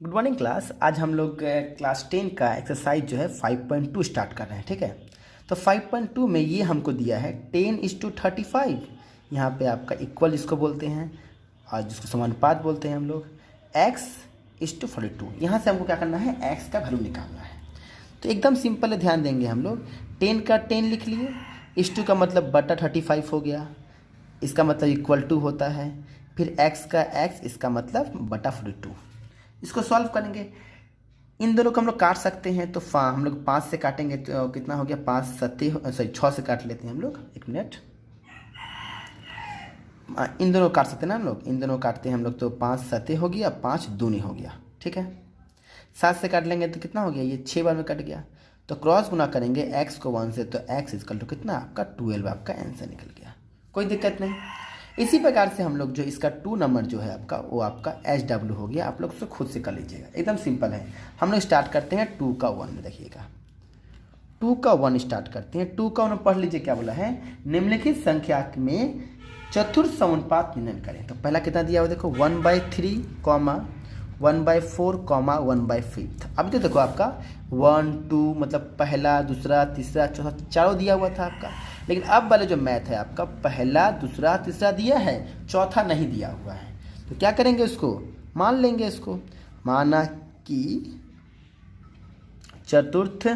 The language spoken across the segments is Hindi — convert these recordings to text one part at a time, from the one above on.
Good morning class. आज हम लोग क्लास 10 का एक्सरसाइज जो है 5.2 स्टार्ट कर रहे हैं। ठीक है, तो 5.2 में ये हमको दिया है 10:35। यहाँ पे आपका इक्वल इसको बोलते हैं और जिसको समानुपात बोलते हैं हम लोग, x:42। यहाँ से हमको क्या करना है, x का वैल्यू निकालना है। तो एकदम सिंपल है, ध्यान देंगे हम लोग। 10 का 10 लिख लिए, इस टू का मतलब बटा 35 हो गया, इसका मतलब इक्वल टू होता है। फिर x का x, इसका मतलब बटा 42। इसको सॉल्व करेंगे, इन दोनों को हम लोग काट सकते हैं। तो हम लोग 5 से काटेंगे तो कितना हो गया, 5 सत्ते, सॉरी 6 से काट लेते हैं हम लोग। एक मिनट, इन दोनों काट सकते हैं ना हम लोग, इन दोनों काटते हैं हम लोग तो 5 सत्ते हो गया, 5 दूनी हो गया। ठीक है, 7 से काट लेंगे तो कितना हो गया, ये 6 बार में कट गया। तो क्रॉस गुना करेंगे x को 1 से, तो x इक्वल टू कितना आपका 12 आपका आंसर निकल गया। कोई दिक्कत नहीं। इसी प्रकार से हम लोग जो इसका 2 नंबर जो है आपका, वो आपका SW हो गया। आप लोग उसको खुद से कर लीजिएगा, एकदम सिंपल है। हम लोग स्टार्ट करते हैं 2 का 1 में। देखिएगा 2 का 1 स्टार्ट करते हैं। 2 का 1 पढ़ लीजिए, क्या बोला है, निम्नलिखित संख्या में चतुर्थ समानुपात निर्णय करें। तो पहला कितना दिया हुआ देखो, 1/3, 1/4, 1/5। अब तो देखो आपका 1 2 मतलब पहला, दूसरा, तीसरा, चौथा, चारों दिया हुआ था आपका। लेकिन अब वाले जो मैथ है आपका, पहला, दूसरा, तीसरा दिया है, चौथा नहीं दिया हुआ है। तो क्या करेंगे, उसको मान लेंगे। इसको माना कि चतुर्थ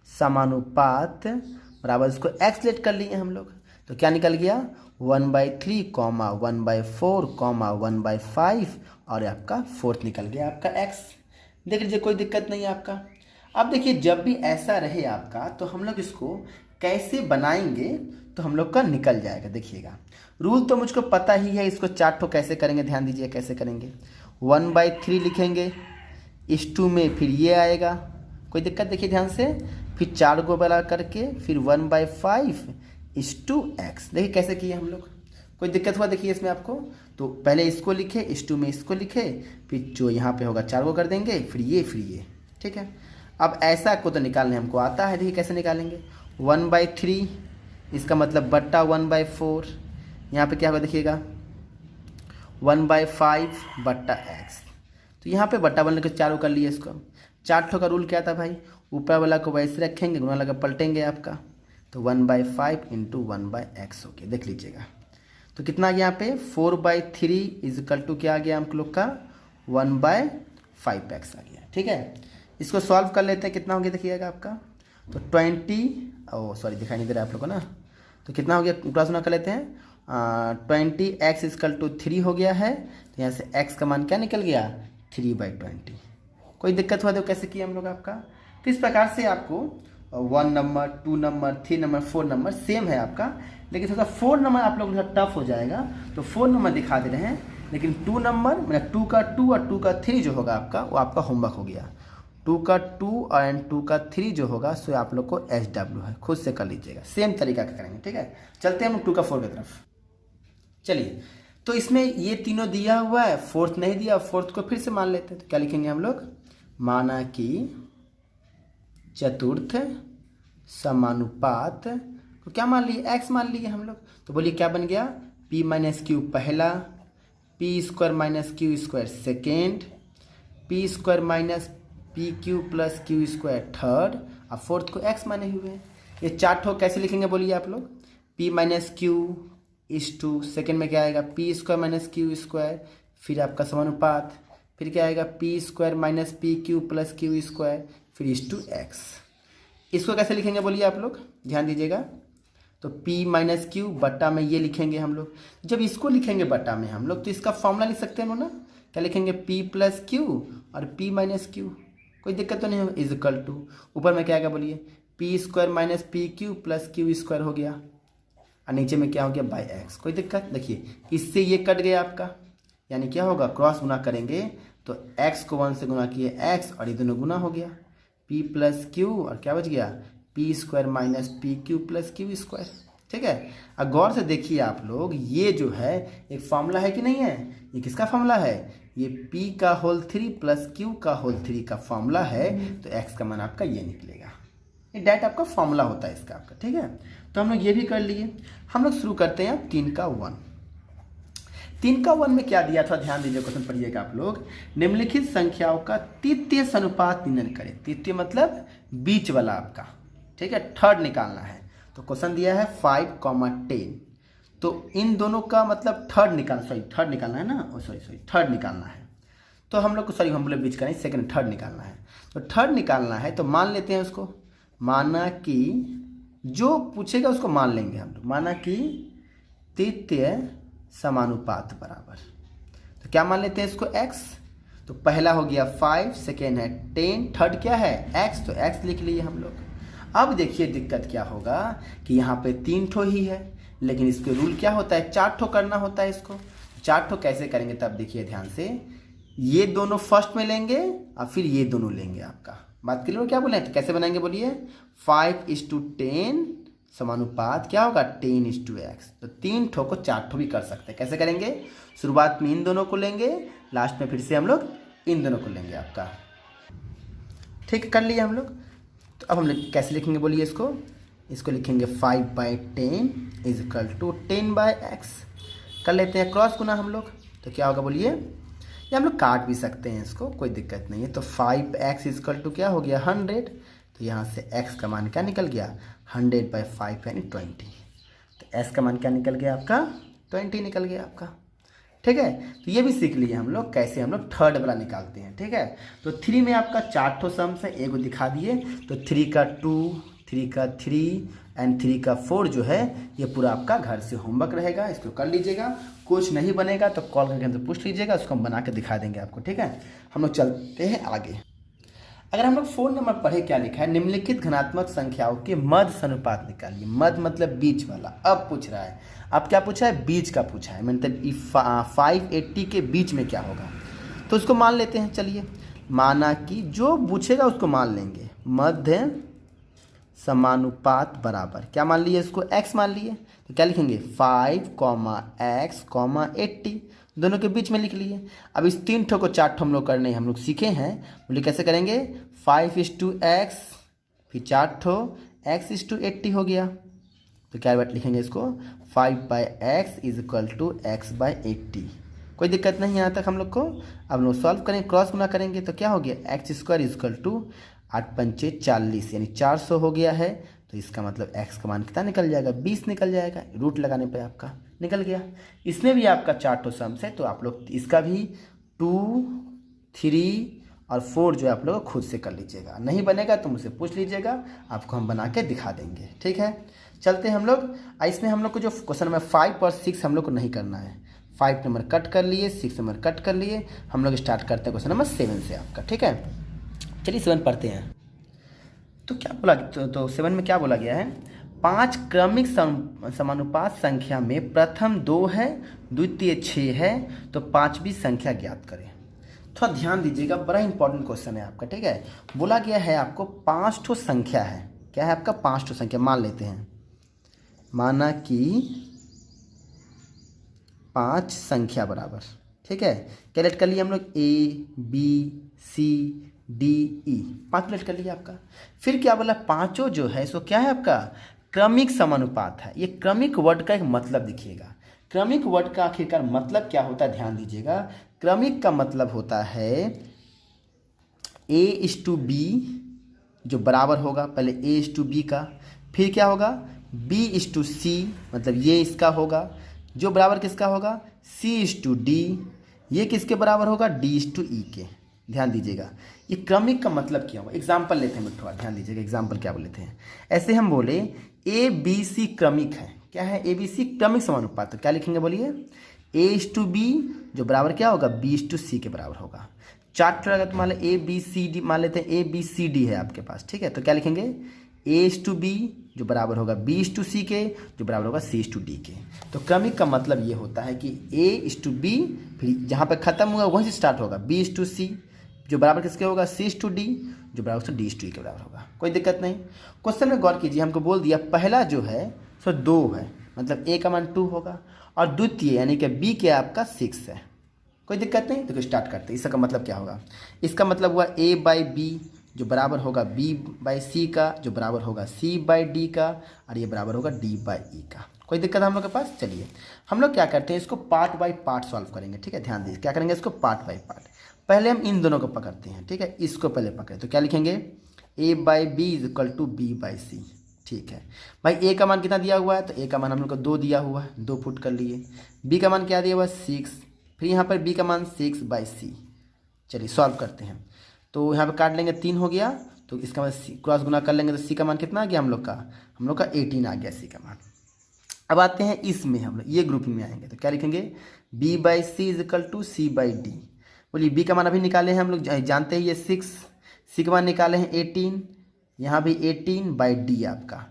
समानुपात बराबर, इसको एक्स लेट कर लिए हम लोग। तो क्या निकल गया, 1/3, 1/4, 1/5 और आपका फोर्थ निकल गया आपका x। देख लीजिए, कोई दिक्कत नहीं है आपका। अब देखिए, जब भी ऐसा रहे आपका, तो हम लोग इसको कैसे बनाएंगे तो हम लोग का निकल जाएगा। देखिएगा, रूल तो मुझको पता ही है, इसको 4 ठो कैसे करेंगे, ध्यान दीजिए कैसे करेंगे। 1/3 लिखेंगे, इस 2 में फिर ये आएगा, कोई दिक्कत, देखिए ध्यान से। फिर 4 को बड़ा करके फिर 1/5 इस टू एक्स। देखिए कैसे किए हम लोग, कोई दिक्कत हुआ देखिए इसमें आपको। तो पहले इसको लिखे, इस 2 में इसको लिखे, फिर जो यहाँ पे होगा 4 को कर देंगे, फिर ये। ठीक है, अब ऐसा को तो निकालने हमको आता है। देखिए कैसे निकालेंगे, 1/3 इसका मतलब बट्टा 1/4। यहाँ पे क्या होगा देखिएगा, 1/5 बट्टा एक्स। तो यहाँ पे बट्टा बनने के 4 कर लिए इसको। 4 ठो का रूल क्या था भाई, ऊपर वाला को वैसे रखेंगे, गुना लगा पलटेंगे आपका। तो 1/5 इंटू 1/x हो गया। देख लीजिएगा, तो कितना आ गया यहाँ पे, 4/3 इजकल टू क्या आ गया हम लोग का, 1/5x आ गया। ठीक है, इसको सॉल्व कर लेते हैं, कितना हो गया देखिएगा आपका। तो 20 दिखाई नहीं दे रहा है आप लोग को ना। तो कितना हो गया, क्रॉस गुना कर लेते हैं। 20x इजकल टू 3 हो गया है। तो यहाँ से x का मान क्या निकल गया, 3/20। कोई दिक्कत हुआ तो कैसे किया हम लोग आपका। तो इस प्रकार से आपको 1 number, 2 number, 3 number, 4 number same है आपका, लेकिन थोड़ा 4 नंबर आप लोग टफ हो जाएगा। तो 4 नंबर दिखा दे रहे हैं, लेकिन 2 नंबर मतलब 2 का 2 और 2 का 3 जो होगा आपका, वो आपका होमवर्क हो गया। 2 का 2 और 2 का 3 जो होगा, सो आप लोग को SW है, खुद से कर लीजिएगा, सेम तरीका का करेंगे। ठीक है, चलते हैं हम लोग 2 का 4 की तरफ। चलिए, तो इसमें ये तीनों दिया हुआ है, फोर्थ नहीं दिया, फोर्थ को फिर से मान लेते हैं। तो क्या लिखेंगे हम लोग, माना कि चतुर्थ समानुपात को क्या मान लिए, x मान लिए हम लोग। तो बोलिए क्या बन गया, p-q पहला, p² - q² second, p² - pq + q² third, और फोर्थ को x माने हुए हैं। ये 4 ठो कैसे लिखेंगे बोलिए आप लोग, p-q इस टू, सेकेंड में क्या आएगा, p² - q², फिर आपका समानुपात, फिर क्या आएगा, p² - pq + q², फिर इस टू x। इसको कैसे लिखेंगे बोलिए आप लोग, ध्यान दीजिएगा। तो p - q बट्टा में ये लिखेंगे हम लोग। जब इसको लिखेंगे बट्टा में हम लोग, तो इसका फॉर्मूला लिख सकते हैं ना, क्या लिखेंगे, p + q और p - q। कोई दिक्कत तो नहीं होगा, इजकल टू ऊपर में क्या आएगा बोलिए, p² - pq + q² हो गया, और नीचे में क्या हो गया, बाई एक्स। कोई दिक्कत, देखिए इससे ये कट गया आपका, यानी क्या होगा, क्रॉस गुना करेंगे तो x को 1 से गुना किए x, और ये दोनों गुना हो गया, p + q और क्या बच गया, p² - pq + q²। ठीक है, अब गौर से देखिए आप लोग, ये जो है एक फॉर्मूला है कि नहीं है, ये किसका फॉर्मूला है, ये p3 + q3 का फॉर्मूला है। तो x का मान आपका ये निकलेगा, ये डायरेक्ट आपका फॉर्मूला होता है इसका आपका। ठीक है, तो हम लोग ये भी कर लिए। हम लोग शुरू करते हैं 3 का 1। 3 का 1 में क्या दिया था, ध्यान दीजिए, क्वेश्चन पढ़िएगा आप लोग। निम्नलिखित संख्याओं का तृतीय अनुपात निम्न करें। तृतीय मतलब बीच वाला आपका, ठीक है, थर्ड निकालना है। तो क्वेश्चन दिया है 5,10, तो इन दोनों का मतलब थर्ड निकालना है ना, थर्ड निकालना है। तो हम लोग को हम बोले बीच का नहीं, सेकंड थर्ड निकालना है। तो थर्ड निकालना है तो मान लेते हैं उसको, माना कि जो पूछेगा उसको मान लेंगे हम लोग, माना कि तृतीय समानुपात बराबर, तो क्या मान लेते हैं इसको x। तो पहला हो गया 5, सेकेंड है 10, थर्ड क्या है x, तो x लिख लिए हम लोग। अब देखिए दिक्कत क्या होगा कि यहाँ पे 3 ठो ही है, लेकिन इसके रूल क्या होता है, 4 ठो करना होता है इसको। 4 ठो कैसे करेंगे तब देखिए ध्यान से, ये दोनों फर्स्ट में लेंगे और फिर ये दोनों लेंगे। आपका बात क्लियर, क्या बोले, तो कैसे बनाएंगे बोलिए, 5:10 समानुपात क्या होगा 10:x। तो 3 ठो को 4 ठो भी कर सकते हैं। कैसे करेंगे, शुरुआत में इन दोनों को लेंगे, लास्ट में फिर से हम लोग इन दोनों को लेंगे आपका, ठीक है, कर लिए हम लोग। तो अब हम लोग कैसे लिखेंगे बोलिए इसको लिखेंगे 5/10 = 10/x। कर लेते हैं क्रॉस गुना हम लोग, तो क्या होगा बोलिए, या हम लोग काट भी सकते हैं इसको, कोई दिक्कत नहीं है। तो 5x = क्या हो गया 100, तो यहाँ से x का मान क्या निकल गया 100/5 यानी 20। तो s का मान क्या निकल गया आपका 20 निकल गया आपका, ठीक है। तो ये भी सीख लिए हम लोग कैसे हम लोग थर्ड वाला निकालते हैं, ठीक है। तो 3 में आपका 4 ठो सम्स है, एगो दिखा दिए। तो 3 का 2, 3 का 3 एंड 3 का 4 जो है ये पूरा आपका घर से होमवर्क रहेगा, इसको कर लीजिएगा। कुछ नहीं बनेगा तो कॉल करके हमसे पूछ लीजिएगा, उसको हम बना के दिखा देंगे आपको, ठीक है। हम लोग चलते हैं आगे। अगर हम लोग 4 नंबर पढ़े, क्या लिखा है, निम्नलिखित धनात्मक संख्याओं के मध्य अनुपात निकालिए। मध्य मतलब बीच वाला। अब पूछ रहा है, अब क्या पूछा है, बीच का पूछा है, मतलब 580 के बीच में क्या होगा। तो उसको मान लेते हैं, चलिए, माना कि जो पूछेगा उसको मान लेंगे। मध्य समानुपात बराबर क्या मान लिए, इसको x मान लिए। तो क्या लिखेंगे 5, x, 80, दोनों के बीच में लिख लिए। अब इस 3 ठो को 4 ठो हम लोग करने हम लोग सीखे हैं, बोलिए कैसे करेंगे, 5:x, फिर 4 ठो x:80 हो गया। तो क्या बात लिखेंगे इसको 5/x = x/80। कोई दिक्कत नहीं यहाँ तक हम लोग को। अब लोग सॉल्व करेंगे, क्रॉस गुना करेंगे, तो क्या हो गया x² = 8×5 = 40, यानी 400 हो गया है। तो इसका मतलब x का मान कितना निकल जाएगा 20 निकल जाएगा, रूट लगाने पे आपका निकल गया। इसमें भी आपका 4 ठो सम्स है, तो आप लोग इसका भी 2, 3 और 4 जो है आप लोग खुद से कर लीजिएगा। नहीं बनेगा तो मुझसे पूछ लीजिएगा, आपको हम बना के दिखा देंगे, ठीक है। चलते हैं हम लोग। इसमें हम लोग को जो क्वेश्चन नंबर 5 और 6 हम लोग को नहीं करना है। 5 नंबर कट कर लिए, 6 नंबर कट कर लिए, हम लोग स्टार्ट करते हैं क्वेश्चन नंबर 7 से आपका, ठीक है। चलिए 7 पढ़ते हैं। तो क्या बोला, तो 7 में क्या बोला गया है, 5 क्रमिक समानुपात संख्या में प्रथम 2 है, द्वितीय 6 है, तो 5वीं संख्या ज्ञात करें। थोड़ा ध्यान दीजिएगा, बड़ा इंपॉर्टेंट क्वेश्चन है आपका, ठीक है। बोला गया है आपको 5 ठो संख्या है, क्या है आपका 5 ठो संख्या मान लेते हैं। माना कि 5 संख्या बराबर, ठीक है, कैलकुलेट कर लिए हम लोग ABCDE, 5 कैलकुलेट कर लिया आपका। फिर क्या बोला, पांचों जो है सो क्या है आपका क्रमिक समानुपात है। ये क्रमिक वर्ड का एक मतलब देखिएगा, क्रमिक वर्ड का आखिरकार मतलब क्या होता है, ध्यान दीजिएगा। क्रमिक का मतलब होता है A:B जो बराबर होगा, पहले A:B का, फिर क्या होगा B:C, मतलब ये इसका होगा, जो बराबर किसका होगा C:D, ये किसके बराबर होगा D:E के। ध्यान दीजिएगा, ये क्रमिक का मतलब क्या होगा। एग्जाम्पल लेते हैं मिठुआ, ध्यान दीजिएगा, एग्जाम्पल क्या बोलते हैं। ऐसे हम बोले ABC क्रमिक है, क्या है ABC क्रमिक समानुपात, तो क्या लिखेंगे बोलिए A:B जो बराबर क्या होगा B:C के बराबर होगा। चार्ट रहेगा तो मान लें ABCD, मान लेते हैं ABCD है आपके पास, ठीक है। तो क्या लिखेंगे A:B जो बराबर होगा B:C के, जो बराबर होगा C:D के। तो क्रमिक का मतलब ये होता है कि A:B, फिर जहाँ पे खत्म होगा वहीं से स्टार्ट होगा B:C, जो बराबर किसके होगा C:D, जो बराबर से D:E के बराबर होगा। कोई दिक्कत नहीं। क्वेश्चन में गौर कीजिए, हमको बोल दिया पहला जो है सो 2 है, मतलब A का मान 2 होगा, और द्वितीय यानी कि B के आपका 6 है। कोई दिक्कत नहीं। तो स्टार्ट करते हैं। इसका मतलब क्या होगा, इसका मतलब हुआ A/B जो बराबर होगा B/C का, जो बराबर होगा C/D का, और ये बराबर होगा D/E का। कोई दिक्कत है हम लोग के पास? चलिए हम लोग क्या करते हैं, इसको पार्ट बाय पार्ट सॉल्व करेंगे, ठीक है। ध्यान दीजिए क्या करेंगे, इसको पार्ट बाय पार्ट। पहले हम इन दोनों को पकड़ते हैं, ठीक है। इसको पहले पकड़े तो क्या लिखेंगे, a by B is equal to B by C, ठीक है भाई। a का मान कितना दिया हुआ है, तो a का मान हम लोग को 2 दिया हुआ है, 2 पुट कर लिए। b का मान क्या दिया हुआ है, 6, फिर यहाँ पर b का मान 6 बाई सी। चलिए सॉल्व करते हैं, तो यहाँ पे काट लेंगे, 3 हो गया, तो इसका मतलब क्रॉस गुना कर लेंगे तो सी का मान कितना आ गया हम लोग का 18 आ गया सी का मान। अब आते हैं इसमें, हम लोग ये ग्रुपिंग में आएंगे तो क्या लिखेंगे, b by c is equal to c by d. बोलिए b का मान अभी निकाले हैं हम लोग, जानते हैं ये 6, सी का मान निकाले हैं 18, यहाँ भी 18 बाई डी आपका,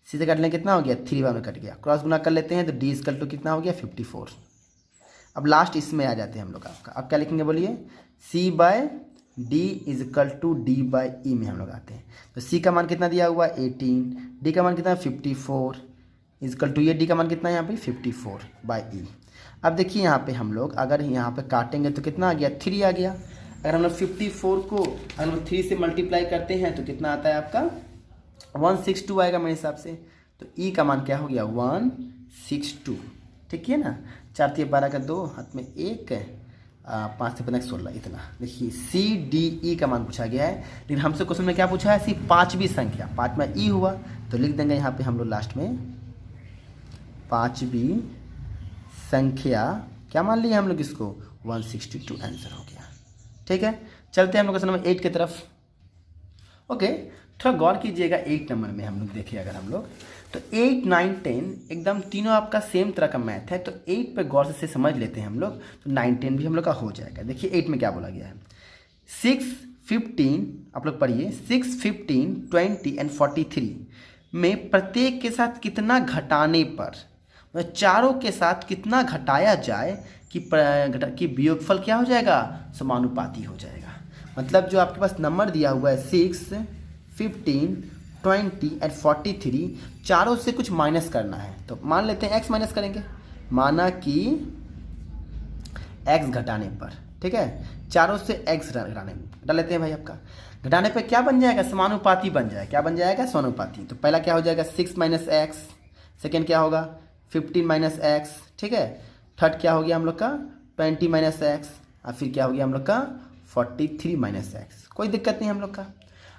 सी से काट लेंगे कितना हो गया, 3 बार में कट गया। क्रॉस गुना कर लेते हैं तो डी इक्वल टू कितना हो गया 54। अब लास्ट इसमें आ जाते हैं हम लोग आपका, अब क्या लिखेंगे बोलिए, C by D is equal to D by E में हम लोग आते हैं। तो सी का मान कितना दिया हुआ 18, डी का मान कितना 54 इज इक्वल टू ये डी का मान कितना है यहाँ पे 54 बाई ई। अब देखिए यहाँ पे हम लोग अगर यहाँ पे काटेंगे तो कितना आ गया 3 आ गया। अगर हम लोग 54 को अगर हम 3 से मल्टीप्लाई करते हैं तो कितना आता है आपका 162 आएगा मेरे हिसाब से। तो ई का मान क्या हो गया 162, ठीक है ना। 4 3 12 का 2, हाथ में 1, 5 से 15 16, इतना। देखिए सी डी ई का मान पूछा गया है, लेकिन हमसे क्वेश्चन में क्या पूछा है, सिर्फ 5वीं संख्या, 5वां ई हुआ, तो लिख देंगे यहाँ पे हम लोग लास्ट में 5वीं संख्या, क्या मान लिया हम लोग इसको 162 आंसर हो गया, ठीक है। चलते हैं हम लोग क्वेश्चन नंबर 8 की तरफ। ओके, थोड़ा गौर कीजिएगा 8 नंबर में हम लोग देखिए, अगर हम लोग तो 8 9 10 एकदम तीनों आपका सेम तरह का मैथ है, तो 8 पे गौर से समझ लेते हैं हम लोग, तो 9 10 भी हम लोग का हो जाएगा। देखिए 8 में क्या बोला गया है, 6 15, आप लोग पढ़िए, 6 15 20 एंड 43 में प्रत्येक के साथ कितना घटाने पर, मतलब चारों के साथ कितना घटाया जाए कि वियोगफल क्या हो जाएगा, समानुपाती हो जाएगा। मतलब जो आपके पास नंबर दिया हुआ है 6 15 20 एंड 43, चारों से कुछ माइनस करना है, तो मान लेते हैं x माइनस करेंगे, माना कि x घटाने पर, ठीक है, चारों से x घटाने घटा लेते हैं भाई। आपका घटाने पर क्या बन जाएगा, समानुपाती बन जाएगा। क्या बन जाएगा, समानुपाती। तो पहला क्या हो जाएगा 6 माइनस एक्स, सेकेंड क्या होगा 15 माइनस एक्स, ठीक है। थर्ड क्या हो गया हम लोग का 20 माइनस एक्स, और फिर क्या हो गया हम लोग का 43 माइनस एक्स। कोई दिक्कत नहीं हम लोग का।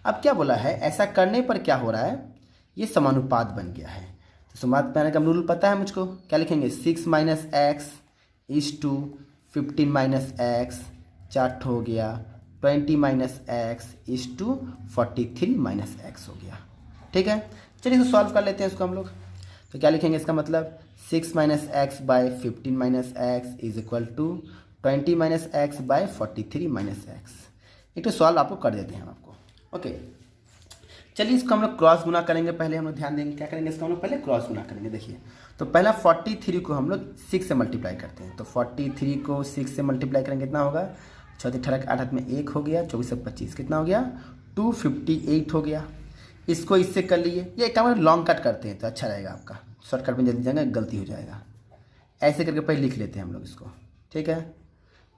अब क्या बोला है, ऐसा करने पर क्या हो रहा है, ये समानुपात बन गया है। तो समानुपात बनाने का रूल पता है मुझको, क्या लिखेंगे 6 minus x is to 15 minus x, chart हो गया 20 minus x is to 43 minus x हो गया, ठीक है। चलिए इसको सॉल्व कर लेते हैं इसको हम लोग। तो क्या लिखेंगे इसका मतलब 6 minus x by 15 minus x is equal to 20 minus x by 43 minus x. एक तो सॉल्व आपको कर देते हैं हम आपको। ओके, चलिए इसको हम लोग क्रॉस गुना करेंगे। पहले हम लोग ध्यान देंगे क्या करेंगे, इसको हम लोग पहले क्रॉस गुना करेंगे। देखिए तो पहला 43 को हम लोग 6 से मल्टीप्लाई करते हैं, तो 43 को 6 से मल्टीप्लाई करेंगे कितना होगा, 6 18 8 में 1 हो गया, 24 से 25 कितना हो गया 258 हो गया। इसको इससे कर लिए, ये क्या मतलब लॉन्ग कट करते हैं तो अच्छा रहेगा आपका, शॉर्टकट में जल्दी जाएंगे गलती हो जाएगा। ऐसे करके पहले लिख लेते हैं हम लोग इसको, ठीक है।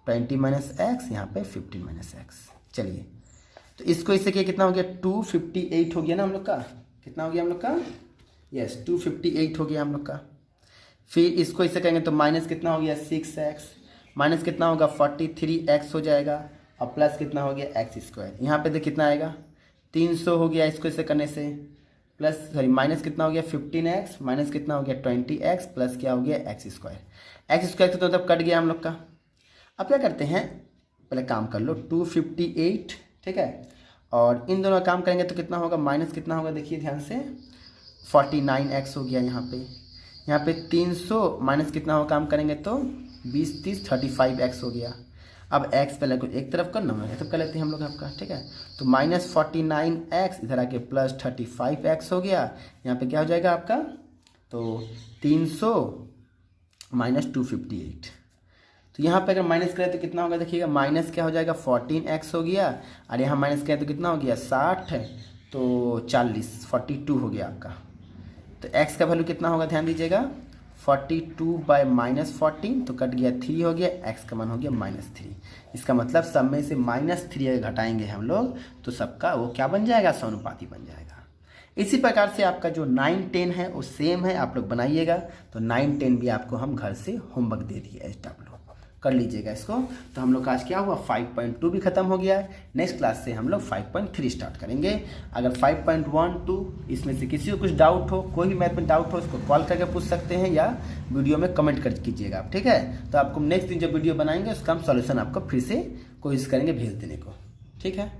20 माइनस एक्स, यहाँ पे 15 माइनस एक्स। चलिए तो इसको इससे किया कितना हो गया 258 हो गया ना हम लोग का, कितना हो गया हम लोग का, यस 258 हो गया हम लोग का। फिर इसको इससे कहेंगे तो माइनस कितना हो गया 6x, माइनस कितना होगा 43x हो जाएगा, और प्लस कितना हो गया एक्स स्क्वायर। यहाँ पे देख कितना आएगा 300 हो गया इसको इससे करने से, प्लस सॉरी माइनस कितना हो गया 15x, माइनस कितना हो गया 20x, प्लस क्या हो गया एक्स स्क्वायर। एक्स स्क्वायर तो मतलब कट गया हम लोग का। अब क्या करते हैं, पहले काम कर लो 258, ठीक है, और इन दोनों काम करेंगे तो कितना होगा, माइनस कितना होगा देखिए ध्यान से 49x हो गया यहाँ पे 300 माइनस कितना होगा काम करेंगे तो 20 30 35x हो गया। अब x पहले को एक तरफ करना है तब कर लेते हैं हम लोग आपका, ठीक है। तो माइनस 49x इधर आके प्लस 35x हो गया, यहाँ पे क्या हो जाएगा आपका, तो 300 माइनस 258। तो यहाँ पे अगर माइनस करें तो कितना होगा देखिएगा, माइनस क्या हो जाएगा 14x हो गया, और यहाँ माइनस करें तो कितना हो गया 60, तो 40 42 हो गया आपका। तो x का वैल्यू कितना होगा ध्यान दीजिएगा 42 बाय माइनस 14, तो कट गया 3 हो गया, x का मान हो गया -3। इसका मतलब सब में से -3 अगर घटाएंगे हम लोग तो सबका वो क्या बन जाएगा, समानुपाती बन जाएगा। इसी प्रकार से आपका जो 9, 10 है वो सेम है, आप लोग बनाइएगा। तो 9, 10 भी आपको हम घर से होमवर्क दे दिए, ऐसा आप लोग कर लीजिएगा इसको। तो हम लोग का आज क्या हुआ, 5.2 भी खत्म हो गया है। नेक्स्ट क्लास से हम लोग 5.3 स्टार्ट करेंगे। अगर 5.1, 2 इसमें से किसी को कुछ डाउट हो, कोई भी मैथ में डाउट हो, इसको कॉल करके पूछ सकते हैं या वीडियो में कमेंट कर कीजिएगा आप, ठीक है। तो आपको नेक्स्ट दिन जब वीडियो बनाएंगे उसका हम सॉल्यूशन आपको फिर से कोशिश करेंगे भेज देने को, ठीक है।